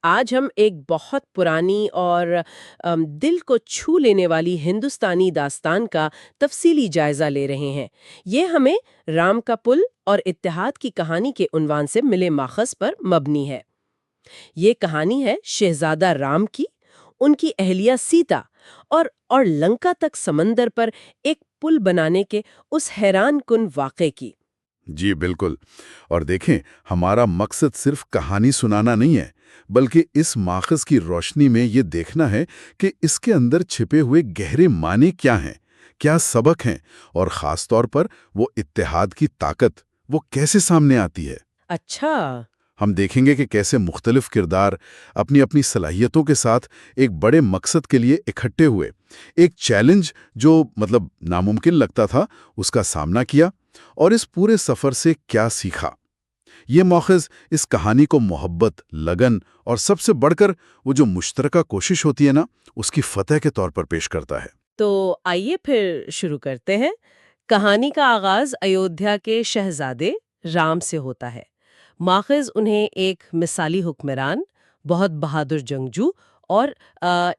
آج ہم ایک بہت پرانی اور دل کو چھو لینے والی ہندوستانی داستان کا تفصیلی جائزہ لے رہے ہیں۔ یہ ہمیں رام کا پل اور اتحاد کی کہانی کے عنوان سے ملے ماخذ پر مبنی ہے۔ یہ کہانی ہے شہزادہ رام کی، ان کی اہلیہ سیتا اور لنکا تک سمندر پر ایک پل بنانے کے اس حیران کن واقعے کی۔ جی بالکل۔ اور دیکھیں، ہمارا مقصد صرف کہانی سنانا نہیں ہے، بلکہ اس ماخذ کی روشنی میں یہ دیکھنا ہے کہ اس کے اندر چھپے ہوئے گہرے معنی کیا ہیں، کیا سبق ہیں، اور خاص طور پر وہ اتحاد کی طاقت وہ کیسے سامنے آتی ہے۔ اچھا۔ ہم دیکھیں گے کہ کیسے مختلف کردار اپنی اپنی صلاحیتوں کے ساتھ ایک بڑے مقصد کے لیے اکٹھے ہوئے، ایک چیلنج جو ناممکن لگتا تھا اس کا سامنا کیا، اور اس پورے سفر سے کیا سیکھا۔ یہ ماخذ اس کہانی کو محبت، لگن اور سب سے بڑھ کر وہ جو مشترکہ کوشش ہوتی ہے نا، اس کی فتح کے طور پر پیش کرتا ہے۔ تو آئیے پھر شروع کرتے ہیں۔ کہانی کا آغاز ایودھیا کے شہزادے رام سے ہوتا ہے۔ ماخذ انہیں ایک مثالی حکمران، بہت بہادر جنگجو اور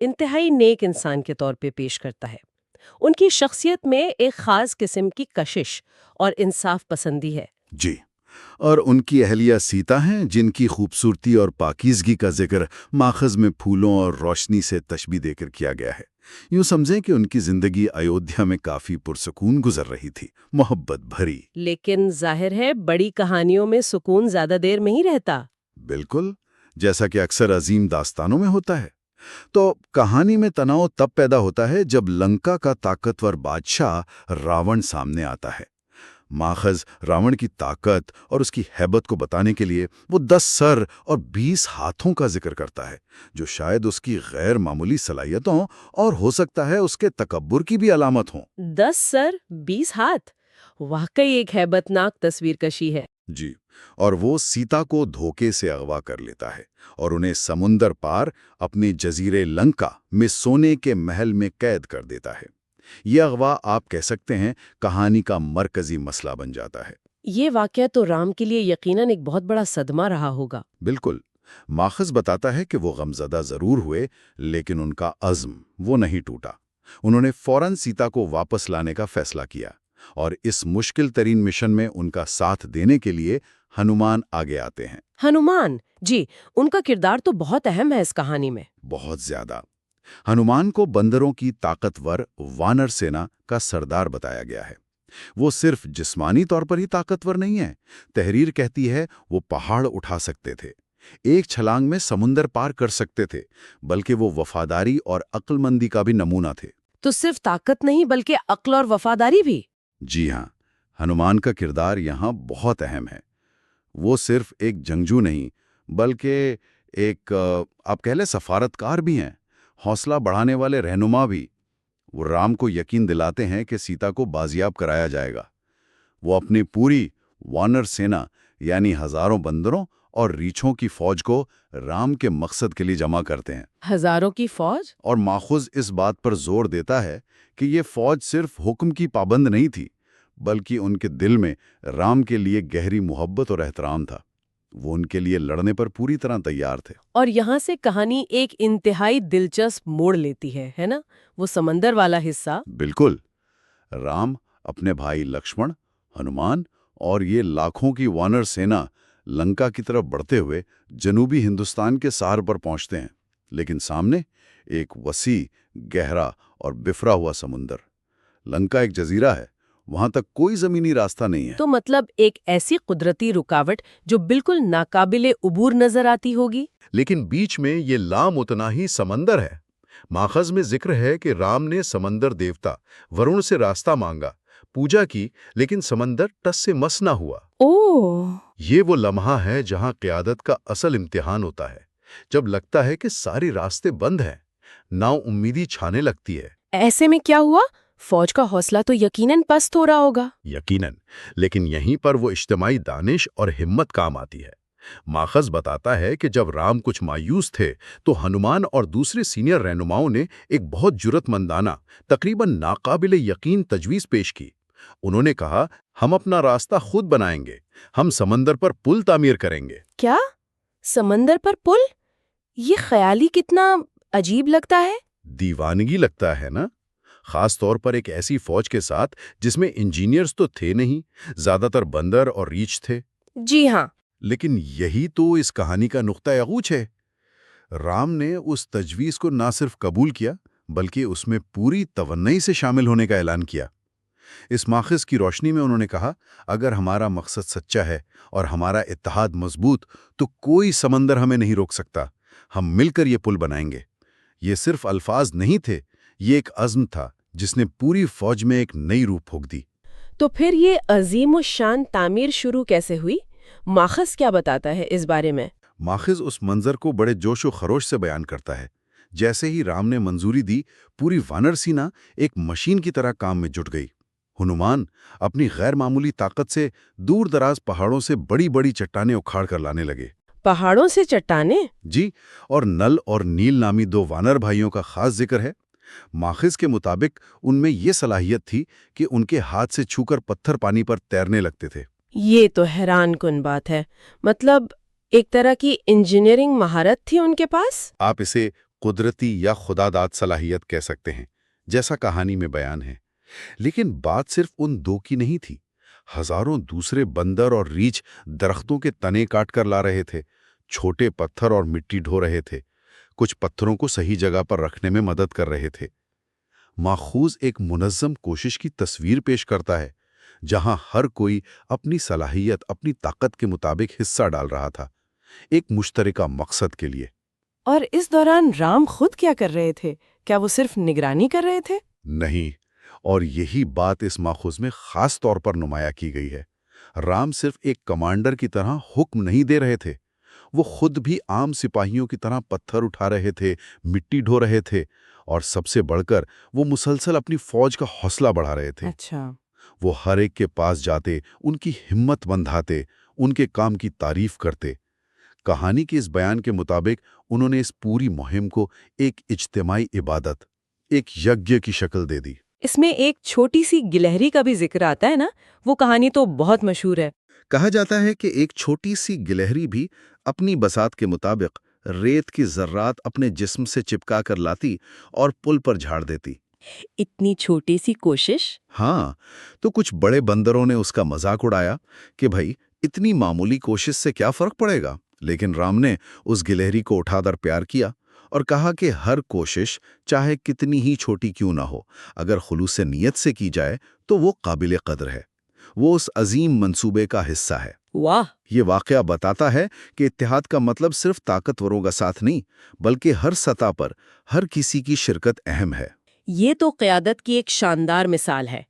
انتہائی نیک انسان کے طور پہ پیش کرتا ہے۔ ان کی شخصیت میں ایک خاص قسم کی کشش اور انصاف پسندی ہے۔ جی، اور ان کی اہلیہ سیتا ہیں، جن کی خوبصورتی اور پاکیزگی کا ذکر ماخذ میں پھولوں اور روشنی سے تشبیہ دے کر کیا گیا ہے۔ یوں سمجھیں کہ ان کی زندگی ایودھیا میں کافی پرسکون گزر رہی تھی، محبت بھری۔ لیکن ظاہر ہے بڑی کہانیوں میں سکون زیادہ دیر نہیں رہتا۔ بالکل، جیسا کہ اکثر عظیم داستانوں میں ہوتا ہے۔ تو کہانی میں تناؤ تب پیدا ہوتا ہے جب لنکا کا طاقتور بادشاہ راون سامنے آتا ہے۔ ماخذ راون کی طاقت اور اس کی ہیبت کو بتانے کے لیے وہ 10 سر اور 20 ہاتھوں کا ذکر کرتا ہے، جو شاید اس کی غیر معمولی صلاحیتوں اور ہو سکتا ہے اس کے تکبر کی بھی علامت ہوں۔ 10 سر 20 ہاتھ، واقعی ایک ہیبت ناک تصویر کشی ہے۔ جی، اور وہ سیتا کو دھوکے سے اغوا کر لیتا ہے اور انہیں سمندر پار اپنے جزیرے لنکا میں سونے کے محل میں قید کر دیتا ہے۔ یہ اغوا آپ کہہ سکتے ہیں کہانی کا مرکزی مسئلہ بن جاتا ہے۔ یہ واقعہ تو رام کے لیے یقیناً ایک بہت بڑا صدمہ رہا ہوگا۔ بالکل، ماخذ بتاتا ہے کہ وہ غمزدہ ضرور ہوئے، لیکن ان کا عزم وہ نہیں ٹوٹا۔ انہوں نے فوراً سیتا کو واپس لانے کا فیصلہ کیا، اور اس مشکل ترین مشن میں ان کا ساتھ دینے کے لیے ہنومان آگے آتے ہیں۔ ہنومان، جی، ان کا کردار تو بہت اہم ہے اس کہانی میں۔ بہت زیادہ۔ ہنومان کو بندروں کی طاقتور وانر سینا کا سردار بتایا گیا ہے۔ وہ صرف جسمانی طور پر ہی طاقتور نہیں ہے، تحریر کہتی ہے وہ پہاڑ اٹھا سکتے تھے، ایک چھلانگ میں سمندر پار کر سکتے تھے، بلکہ وہ وفاداری اور عقل مندی کا بھی نمونہ تھے۔ تو صرف طاقت نہیں بلکہ عقل اور وفاداری بھی۔ جی ہاں، ہنومان کا کردار یہاں بہت اہم ہے۔ وہ صرف ایک جنگجو نہیں، بلکہ ایک آپ کہہ لیں سفارتکار بھی ہیں، حوصلہ بڑھانے والے رہنما بھی۔ وہ رام کو یقین دلاتے ہیں کہ سیتا کو بازیاب کرایا جائے گا۔ وہ اپنی پوری وانر سینا یعنی ہزاروں بندروں اور ریچھوں کی فوج کو رام کے مقصد کے لیے جمع کرتے ہیں۔ ہزاروں کی فوج؟ اور ماخذ اس بات پر زور دیتا ہے کہ یہ فوج صرف حکم کی پابند نہیں تھی، بلکہ ان کے دل میں رام کے لیے گہری محبت اور احترام تھا۔ وہ ان کے لیے لڑنے پر پوری طرح تیار تھے۔ اور یہاں سے کہانی ایک انتہائی دلچسپ موڑ لیتی ہے نا؟ وہ سمندر والا حصہ۔ بالکل، رام اپنے بھائی لکشمن، ہنومان اور یہ لاکھوں کی وانر سینا لنکا کی طرف بڑھتے ہوئے جنوبی ہندوستان کے ساحل پر پہنچتے ہیں، لیکن سامنے ایک وسیع، گہرا اور بفرا ہوا سمندر۔ لنکا ایک جزیرہ ہے، وہاں تک کوئی زمینی راستہ نہیں ہے۔ تو مطلب ایک ایسی قدرتی رکاوٹ جو بالکل ناقابل عبور نظر آتی ہوگی۔ لیکن بیچ میں یہ لامتناہی سمندر ہے۔ ماخذ میں ذکر ہے کہ رام نے سمندر دیوتا ورون سے راستہ مانگا، پوجا کی، لیکن سمندر ٹس سے مس نہ ہوا۔ اوہ! یہ وہ لمحہ ہے جہاں قیادت کا اصل امتحان ہوتا ہے، جب لگتا ہے کہ سارے راستے بند ہیں، نا امیدی چھانے لگتی ہے۔ ایسے میں کیا ہوا؟ فوج کا حوصلہ تو یقیناً پست ہو رہا ہوگا۔ یقیناً، لیکن یہیں پر وہ اجتماعی دانش اور ہمت کام آتی ہے۔ ماخذ بتاتا ہے کہ جب رام کچھ مایوس تھے تو ہنومان اور دوسرے سینئر رہنماؤں نے ایک بہت جرأت مندانہ، تقریباً ناقابل یقین تجویز پیش کی۔ انہوں نے کہا، ہم اپنا راستہ خود بنائیں گے، ہم سمندر پر پل تعمیر کریں گے۔ کیا؟ سمندر پر پل؟ یہ خیالی کتنا عجیب لگتا ہے۔ دیوانگی لگتا ہے نا، خاص طور پر ایک ایسی فوج کے ساتھ جس میں انجینئرز تو تھے نہیں، زیادہ تر بندر اور ریچھ تھے۔ جی ہاں، لیکن یہی تو اس کہانی کا نقطہ عروج ہے۔ رام نے اس تجویز کو نہ صرف قبول کیا بلکہ اس میں پوری توانائی سے شامل ہونے کا اعلان کیا۔ اس ماخذ کی روشنی میں انہوں نے کہا، اگر ہمارا مقصد سچا ہے اور ہمارا اتحاد مضبوط تو کوئی سمندر ہمیں نہیں روک سکتا، ہم مل کر یہ پل بنائیں گے۔ یہ صرف الفاظ نہیں تھے، یہ ایک عزم تھا جس نے پوری فوج میں ایک نئی روح پھونک دی۔ تو پھر یہ عظیم الشان تعمیر شروع کیسے ہوئی؟ ماخذ کیا بتاتا ہے اس بارے میں؟ ماخذ اس منظر کو بڑے جوش و خروش سے بیان کرتا ہے۔ جیسے ہی رام نے منظوری دی، پوری وانر سینا ایک مشین کی طرح کام میں جٹ گئی۔ ہنومان اپنی غیر معمولی طاقت سے دور دراز پہاڑوں سے بڑی بڑی چٹانیں اکھاڑ کر لانے لگے۔ پہاڑوں سے چٹانیں؟ جی، اور نل اور نیل نامی دو وانر بھائیوں کا خاص ذکر ہے۔ ماخذ کے مطابق ان میں یہ صلاحیت تھی کہ ان کے ہاتھ سے چھو کر پتھر پانی پر تیرنے لگتے تھے۔ یہ تو حیران کن بات ہے، مطلب ایک طرح کی انجینئرنگ مہارت تھی ان کے پاس؟ آپ اسے قدرتی یا خداداد صلاحیت کہہ سکتے ہیں، جیسا کہانی میں بیان ہے۔ لیکن بات صرف ان دو کی نہیں تھی۔ ہزاروں دوسرے بندر اور ریچھ درختوں کے تنے کاٹ کر لا رہے تھے، چھوٹے پتھر اور مٹی ڈھو رہے تھے، کچھ پتھروں کو صحیح جگہ پر رکھنے میں مدد کر رہے تھے۔ ماخوذ ایک منظم کوشش کی تصویر پیش کرتا ہے، جہاں ہر کوئی اپنی صلاحیت، اپنی طاقت کے مطابق حصہ ڈال رہا تھا، ایک مشترکہ مقصد کے لیے۔ اور اس دوران رام خود کیا کر رہے تھے؟ کیا وہ صرف نگرانی کر رہے تھے؟ نہیں، اور یہی بات اس ماخوذ میں خاص طور پر نمایاں کی گئی ہے۔ رام صرف ایک کمانڈر کی طرح حکم نہیں دے رہے تھے، وہ خود بھی عام سپاہیوں کی طرح پتھر اٹھا رہے تھے، مٹی ڈھو رہے تھے، اور سب سے بڑھ کر وہ مسلسل اپنی فوج کا حوصلہ بڑھا رہے تھے۔ اچھا، وہ ہر ایک کے پاس جاتے، ان کی ہمت بندھاتے، ان کے کام کی تعریف کرتے۔ کہانی کے اس بیان کے مطابق انہوں نے اس پوری مہم کو ایک اجتماعی عبادت، ایک یجنا کی شکل دے دی۔ اس میں ایک چھوٹی سی گلہری کا بھی ذکر آتا ہے نا؟ وہ کہانی تو بہت مشہور ہے۔ کہا جاتا ہے کہ ایک چھوٹی سی گلہری بھی اپنی بساط کے مطابق ریت کی ذرات اپنے جسم سے چپکا کر لاتی اور پل پر جھاڑ دیتی۔ اتنی چھوٹی سی کوشش؟ ہاں، تو کچھ بڑے بندروں نے اس کا مذاق اڑایا کہ بھائی اتنی معمولی کوشش سے کیا فرق پڑے گا، لیکن رام نے اس گلہری کو اٹھا کر پیار کیا اور کہا کہ ہر کوشش چاہے کتنی ہی چھوٹی کیوں نہ ہو، اگر خلوص نیت سے کی جائے تو وہ قابل قدر ہے، وہ اس عظیم منصوبے کا حصہ ہے۔ واہ! یہ واقعہ بتاتا ہے کہ اتحاد کا مطلب صرف طاقتوروں کا ساتھ نہیں، بلکہ ہر سطح پر ہر کسی کی شرکت اہم ہے۔ یہ تو قیادت کی ایک شاندار مثال ہے۔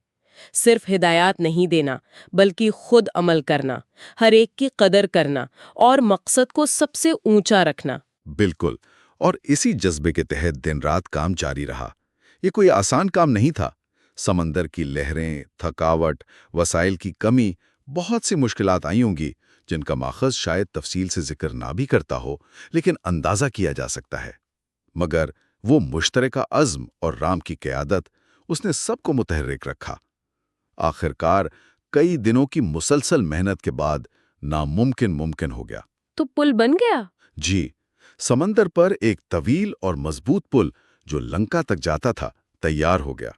صرف ہدایات نہیں دینا، بلکہ خود عمل کرنا، ہر ایک کی قدر کرنا اور مقصد کو سب سے اونچا رکھنا۔ بالکل، اور اسی جذبے کے تحت دن رات کام جاری رہا۔ یہ کوئی آسان کام نہیں تھا۔ سمندر کی لہریں، تھکاوٹ، وسائل کی کمی، بہت سی مشکلات آئی ہوں گی جن کا ماخذ شاید تفصیل سے ذکر نہ بھی کرتا ہو، لیکن اندازہ کیا جا سکتا ہے۔ مگر وہ مشترکہ عزم اور رام کی قیادت، اس نے سب کو متحرک رکھا۔ آخرکار کئی دنوں کی مسلسل محنت کے بعد ناممکن ممکن ہو گیا۔ تو پل بن گیا؟ جی، سمندر پر ایک طویل اور مضبوط پل جو لنکا تک جاتا تھا تیار ہو گیا۔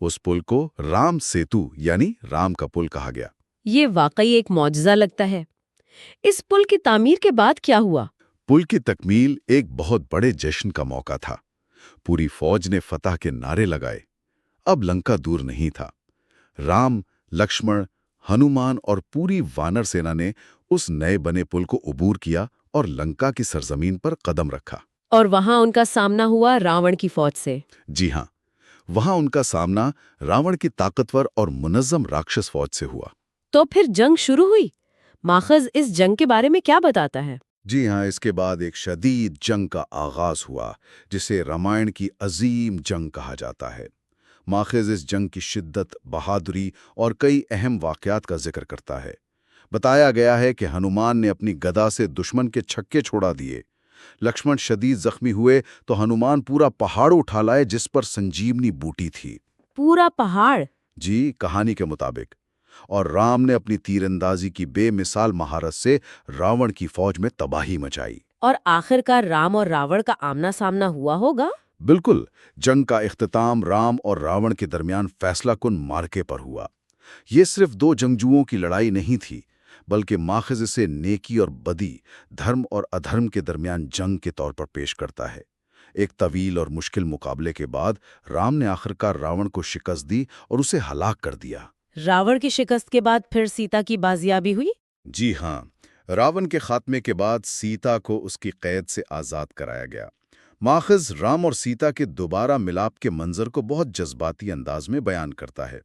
اس پل کو رام سیتو یعنی رام کا پل کہا گیا۔ یہ واقعی ایک معجزہ لگتا ہے۔ اس پل کی تعمیر کے بعد کیا ہوا؟ پل کی تکمیل ایک بہت بڑے جشن کا موقع تھا۔ پوری فوج نے فتح کے نعرے لگائے۔ اب لنکا دور نہیں تھا۔ رام، لکشمن، ہنومان اور پوری وانر سینا نے اس نئے بنے پل کو عبور کیا اور لنکا کی سرزمین پر قدم رکھا۔ اور وہاں ان کا سامنا ہوا راون کی فوج سے۔ جی ہاں، وہاں ان کا سامنا راون کی طاقتور اور منظم راکشس فوج سے ہوا۔ تو پھر جنگ شروع ہوئی۔ ماخذ اس جنگ کے بارے میں کیا بتاتا ہے؟ جی ہاں، اس کے بعد ایک شدید جنگ کا آغاز ہوا جسے رامائن کی عظیم جنگ کہا جاتا ہے۔ ماخذ اس جنگ کی شدت، بہادری اور کئی اہم واقعات کا ذکر کرتا ہے۔ بتایا گیا ہے کہ ہنومان نے اپنی گدا سے دشمن کے چھکے چھوڑا دیے۔ لکشمن شدید زخمی ہوئے تو ہنومان پورا پہاڑ اٹھا لائے جس پر سنجیونی بوٹی تھی۔ پورا پہاڑ؟ جی، کہانی کے مطابق۔ اور رام نے اپنی تیر اندازی کی بے مثال مہارت سے راون کی فوج میں تباہی مچائی۔ اور آخر کار رام اور راون کا آمنا سامنا ہوا ہوگا؟ بالکل، جنگ کا اختتام رام اور راون کے درمیان فیصلہ کن مارکے پر ہوا۔ یہ صرف دو جنگجوؤں کی لڑائی نہیں تھی، بلکہ ماخذ اسے نیکی اور بدی، دھرم اور ادھرم کے درمیان جنگ کے طور پر پیش کرتا ہے۔ ایک طویل اور مشکل مقابلے کے بعد رام نے آخرکار راون کو شکست دی اور اسے ہلاک کر دیا۔ راون کی شکست کے بعد پھر سیتا کی بازیابی ہوئی؟ جی ہاں، راون کے خاتمے کے بعد سیتا کو اس کی قید سے آزاد کرایا گیا۔ ماخذ رام اور سیتا کے دوبارہ ملاپ کے منظر کو بہت جذباتی انداز میں بیان کرتا ہے۔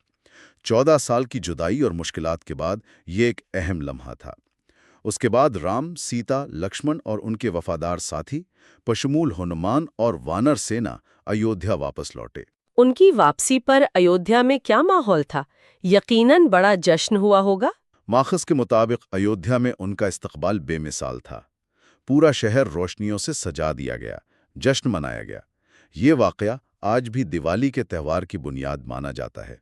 14 سال کی جدائی اور مشکلات کے بعد یہ ایک اہم لمحہ تھا۔ اس کے بعد رام، سیتا، لکشمن اور ان کے وفادار ساتھی بشمول ہنومان اور وانر سینا ایودھیا واپس لوٹے۔ ان کی واپسی پر ایودھیا میں کیا ماحول تھا؟ یقیناً بڑا جشن ہوا ہوگا۔ ماخذ کے مطابق ایودھیا میں ان کا استقبال بے مثال تھا۔ پورا شہر روشنیوں سے سجا دیا گیا، جشن منایا گیا۔ یہ واقعہ آج بھی دیوالی کے تہوار کی بنیاد مانا جاتا ہے۔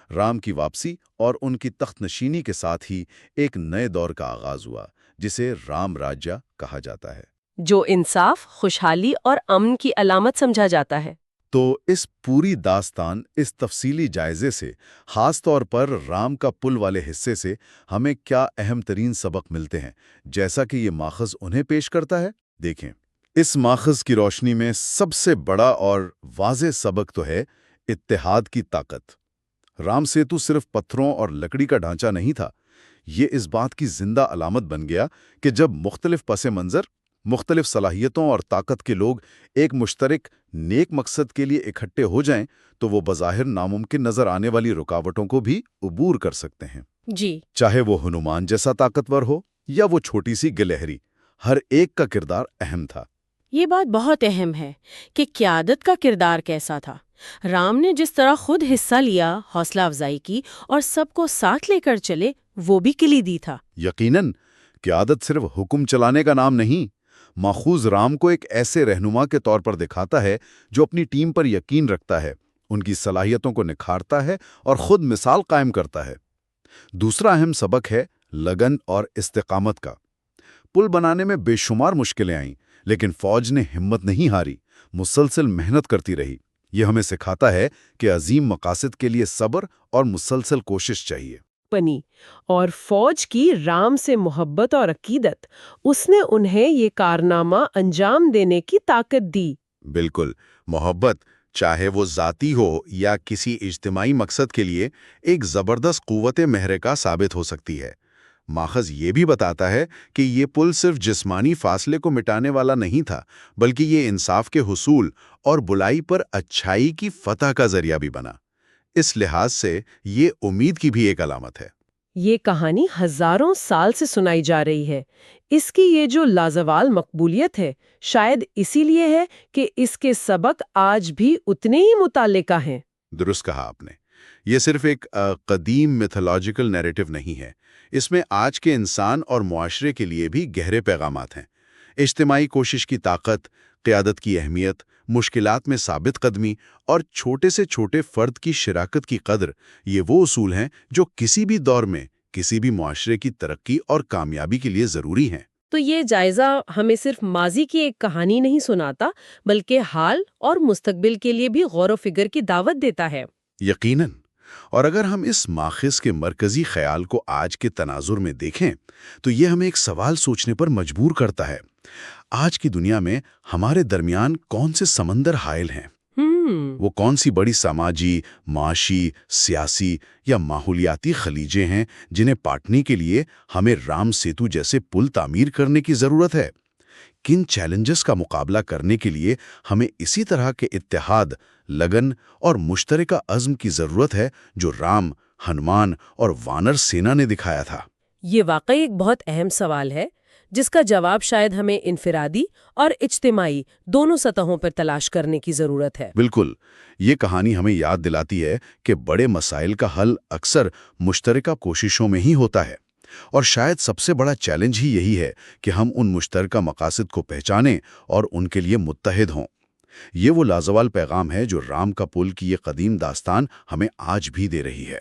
رام کی واپسی اور ان کی تخت نشینی کے ساتھ ہی ایک نئے دور کا آغاز ہوا، جسے رام راجیہ کہا جاتا ہے، جو انصاف، خوشحالی اور امن کی علامت سمجھا جاتا ہے۔ تو اس پوری داستان، اس تفصیلی جائزے سے، خاص طور پر رام کا پل والے حصے سے ہمیں کیا اہم ترین سبق ملتے ہیں، جیسا کہ یہ ماخذ انہیں پیش کرتا ہے؟ دیکھیں، اس ماخذ کی روشنی میں سب سے بڑا اور واضح سبق تو ہے اتحاد کی طاقت۔ رام سیتو صرف پتھروں اور لکڑی کا ڈھانچہ نہیں تھا، یہ اس بات کی زندہ علامت بن گیا کہ جب مختلف پس منظر، مختلف صلاحیتوں اور طاقت کے لوگ ایک مشترک نیک مقصد کے لیے اکٹھے ہو جائیں تو وہ بظاہر ناممکن نظر آنے والی رکاوٹوں کو بھی عبور کر سکتے ہیں۔ جی، چاہے وہ ہنومان جیسا طاقتور ہو یا وہ چھوٹی سی گلہری، ہر ایک کا کردار اہم تھا۔ یہ بات بہت اہم ہے کہ قیادت کا کردار کیسا تھا۔ رام نے جس طرح خود حصہ لیا، حوصلہ افزائی کی اور سب کو ساتھ لے کر چلے، وہ بھی کلیدی تھا۔ یقیناً، قیادت صرف حکم چلانے کا نام نہیں۔ ماخوذ رام کو ایک ایسے رہنما کے طور پر دکھاتا ہے جو اپنی ٹیم پر یقین رکھتا ہے، ان کی صلاحیتوں کو نکھارتا ہے اور خود مثال قائم کرتا ہے۔ دوسرا اہم سبق ہے لگن اور استقامت کا۔ پل بنانے میں بے شمار مشکلیں آئیں، لیکن فوج نے ہمت نہیں ہاری، مسلسل محنت کرتی رہی۔ یہ ہمیں سکھاتا ہے کہ عظیم مقاصد کے لیے صبر اور مسلسل کوشش چاہیے۔ بنی اور فوج کی رام سے محبت اور عقیدت، اس نے انہیں یہ کارنامہ انجام دینے کی طاقت دی۔ بالکل، محبت، چاہے وہ ذاتی ہو یا کسی اجتماعی مقصد کے لیے، ایک زبردست قوت محرکہ ثابت ہو سکتی ہے۔ ماخذ یہ بھی بتاتا ہے کہ یہ پل صرف جسمانی فاصلے کو مٹانے والا نہیں تھا، بلکہ یہ انصاف کے حصول اور بلائی پر اچھائی کی فتح کا ذریعہ بھی بنا۔ اس لحاظ سے یہ امید کی بھی ایک علامت ہے۔ یہ کہانی ہزاروں سال سے سنائی جا رہی ہے۔ اس کی یہ جو لازوال مقبولیت ہے، شاید اسی لیے ہے کہ اس کے سبق آج بھی اتنے ہی متعلقہ ہیں۔ درست کہا آپ نے۔ یہ صرف ایک قدیم میتھولوجیکل نیریٹو نہیں ہے، اس میں آج کے انسان اور معاشرے کے لیے بھی گہرے پیغامات ہیں۔ اجتماعی کوشش کی طاقت، قیادت کی اہمیت، مشکلات میں ثابت قدمی اور چھوٹے سے چھوٹے فرد کی شراکت کی قدر، یہ وہ اصول ہیں جو کسی بھی دور میں کسی بھی معاشرے کی ترقی اور کامیابی کے لیے ضروری ہیں۔ تو یہ جائزہ ہمیں صرف ماضی کی ایک کہانی نہیں سناتا، بلکہ حال اور مستقبل کے لیے بھی غور و فکر کی دعوت دیتا ہے۔ یقیناً، اور اگر ہم اس ماخذ کے مرکزی خیال کو آج کے تناظر میں دیکھیں تو یہ ہمیں ایک سوال سوچنے پر مجبور کرتا ہے۔ آج کی دنیا میں ہمارے درمیان کون سے سمندر حائل ہیں؟ وہ کون سی بڑی سماجی، معاشی، سیاسی یا ماحولیاتی خلیجیں ہیں جنہیں پاٹنے کے لیے ہمیں رام سیتو جیسے پل تعمیر کرنے کی ضرورت ہے؟ کن چیلنجز کا مقابلہ کرنے کے لیے ہمیں اسی طرح کے اتحاد، لگن اور مشترکہ عزم کی ضرورت ہے جو رام، ہنومان اور وانر سینا نے دکھایا تھا؟ یہ واقعی ایک بہت اہم سوال ہے، جس کا جواب شاید ہمیں انفرادی اور اجتماعی دونوں سطحوں پر تلاش کرنے کی ضرورت ہے۔ بالکل، یہ کہانی ہمیں یاد دلاتی ہے کہ بڑے مسائل کا حل اکثر مشترکہ کوششوں میں ہی ہوتا ہے، اور شاید سب سے بڑا چیلنج ہی یہی ہے کہ ہم ان مشترکہ مقاصد کو پہچانیں اور ان کے لیے متحد ہوں۔ یہ وہ لازوال پیغام ہے جو رام کا پل کی یہ قدیم داستان ہمیں آج بھی دے رہی ہے۔